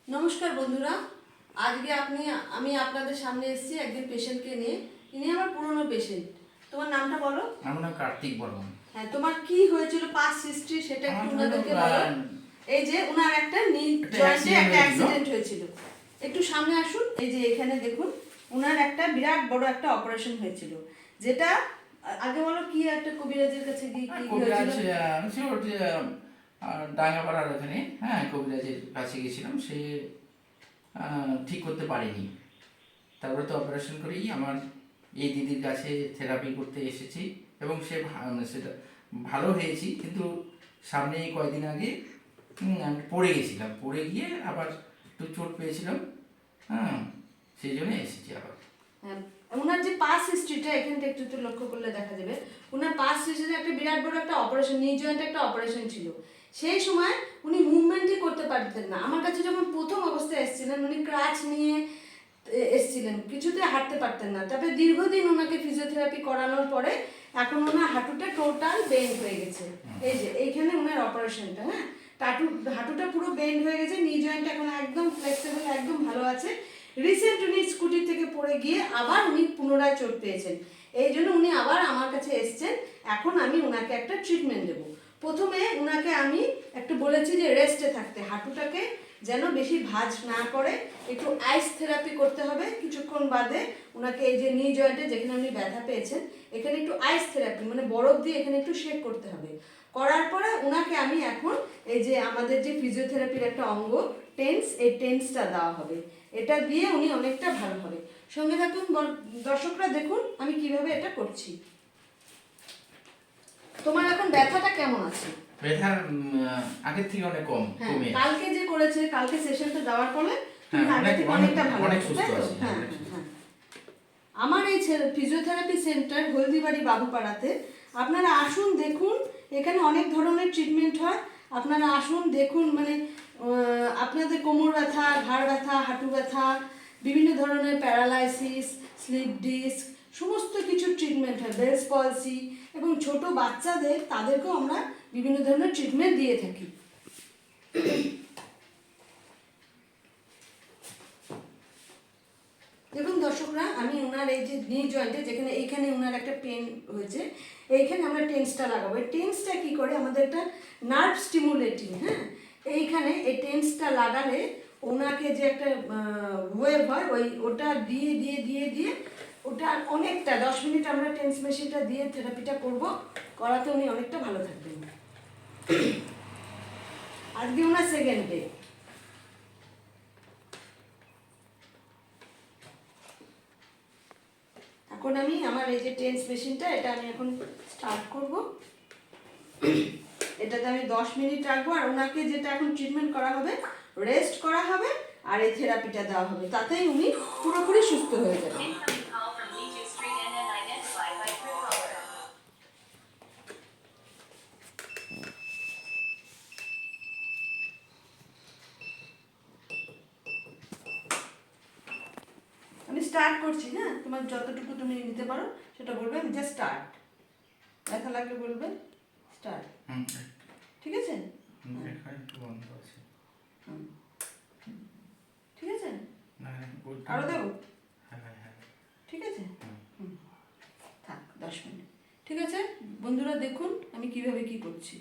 নমস্কার বন্ধুরা, আজকে আমি আপনাদের সামনে এসেছি একজন পেশেন্টকে নিয়ে। ইনি আমার পুরনো পেশেন্ট। তোমার নামটা বলো। আমার নাম কার্তিক বর্মন। হ্যাঁ, তোমার কি হয়েছিল পাস্ট হিস্ট্রি সেটা একটু ওনাদেরকে বলো। এই যে ওনার একটা নি জয়েন্টে একটা অ্যাক্সিডেন্ট হয়েছিল। একটু সামনে আসুন। এই যে এখানে দেখুন, ওনার একটা বিরাট বড় একটা অপারেশন হয়েছিল। যেটা আগে বলো, কি একটা কবিরাজের কাছে গিয়ে কি হয়েছিল? ডাঙ্গাপাড়ার ওখানে, হ্যাঁ, কবিরাজের কাছে গেছিলাম। সে ঠিক করতে পারেনি। তারপরে তো অপারেশন করেই আমার এই দিদির কাছে থেরাপি করতে এসেছি এবং সেটা ভালো হয়েছি। কিন্তু সামনে কয়েকদিন আগে আমি পড়ে গেছিলাম, পড়ে গিয়ে আবার একটু চোট পেয়েছিলাম। হ্যাঁ, সেই জন্য এসেছি আবার। হ্যাঁ, ওনার যে পাস্ট হিস্ট্রিটা এখানটা একটু একটু লক্ষ্য করলে দেখা যাবে। ওনার পাস্ট হিস্ট্রিতে একটা বিরাট বড় একটা অপারেশন, নি জয়েন্টে একটা অপারেশন ছিল। সেই সময় উনি মুভমেন্টই করতে পারতেন না। আমার কাছে যখন প্রথম অবস্থায় এসেছিলেন, উনি ক্রাচ নিয়ে এসেছিলেন, কিছুতে হাঁটতে পারতেন না। তারপরে দীর্ঘদিন ওনাকে ফিজিওথেরাপি করানোর পরে এখন ওনার হাঁটুটা টোটাল বেন্ড হয়ে গেছে। এই যে এইখানে ওনার অপারেশনটা, হ্যাঁ, হাঁটুটা পুরো বেন্ড হয়ে গেছে। নি জয়েন্ট এখন একদম ফ্লেক্সিবল, একদম ভালো আছে। রিসেন্ট উনি স্কুটি থেকে পড়ে গিয়ে আবার উনি পুনরায় চোট পেয়েছেন। এই জন্য উনি আবার আমার কাছে এসছেন। এখন আমি ওনাকে একটা ট্রিটমেন্ট দেবো। প্রথমে ওনাকে আমি একটু বলেছি যে রেস্টে থাকতে, হাঁটুটাকে যেন বেশি ভাঁজ না করে, একটু আইস থেরাপি করতে হবে। কিছুক্ষণ বাদে ওনাকে এই যে নি জয়েন্টে যেখানে উনি ব্যথা পেয়েছেন, এখানে একটু আইস থেরাপি মানে বরফ দিয়ে এখানে একটু শেক করতে হবে। করার পরে ওনাকে আমি এখন এই যে আমাদের যে ফিজিওথেরাপির একটা অঙ্গ টেন্স, এই টেন্সটা দেওয়া হবে। এটা দিয়ে উনি অনেকটা ভালো হবে। সঙ্গে থাকুন দর্শকরা, দেখুন আমি কিভাবে এটা করছি। তোমার এখন ব্যথাটা কেমন আছে? ব্যথা আগের থেকে অনেক কমে। কালকে যে করেছে, কালকে সেশনটা দেওয়ার পরে তুমি আগের থেকে অনেকটা ভালো আছো, তাই তো? হ্যাঁ হ্যাঁ। আমার এই ফিজিওথেরাপি সেন্টার হলদিবাড়ি বাবুপাড়াতে। আপনারা আসুন, দেখুন, এখানে অনেক ধরনের ট্রিটমেন্ট হয়। আপনারা আসুন, দেখুন, মানে আপনাদের কোমর ব্যথা, ঘাড় ব্যথা, হাঁটু ব্যথা, বিভিন্ন ধরনের প্যারালাইসিস, স্লিপ ডিস্ক, সমস্ত কিছু ট্রিটমেন্ট হয়। বেলস পলসি এবং ছোট বাচ্চাদের, তাদেরকেও আমরা বিভিন্ন ধরনের ট্রিটমেন্ট দিয়ে থাকি। দেখুন দর্শকরা, আমি ওনার এই যে নি জয়েন্টে যেখানে এইখানে ওনার একটা পেন হয়েছে, এইখানে আমরা টেন্সটা লাগাবো। এই টেন্সটা কী করে, আমাদের একটা নার্ভ স্টিমুলেটিং। হ্যাঁ, এইখানে এই টেন্সটা লাগালে ওনাকে যে একটা ওয়েভ হয়, ওটা দিয়ে দিয়ে দিয়ে দিয়ে ওটা অনেকটা 10 মিনিট আমরা টেন্স মেশিনটা দিয়ে থেরাপিটা করব। করাতে উনি অনেকটা ভালো থাকবেন। আজকে ওনার সেকেন্ড ডে। এখন আমি আমার এই যে টেন্স মেশিনটা, এটা আমি এখন স্টার্ট করব। এটাতে আমি 10 মিনিট রাখবো। আর ওনাকে যেটা এখন ট্রিটমেন্ট করা হবে, রেস্ট করা হবে আর এই থেরাপিটা দেওয়া হবে। তাতেই উনি পুরোপুরি সুস্থ হয়ে যাবেন। আমি স্টার্ট করছি। হ্যাঁ, তোমার যতটুকু তুমি নিতে পারো সেটা বলবে। আমি জাস্ট স্টার্ট, ব্যথা লাগলে বলবে স্টার্ট। ঠিক আছে? ঠিক আছে, আরো দেবো? ঠিক আছে, থাক 10 মিনিট। ঠিক আছে বন্ধুরা, দেখুন আমি কিভাবে কি করছি।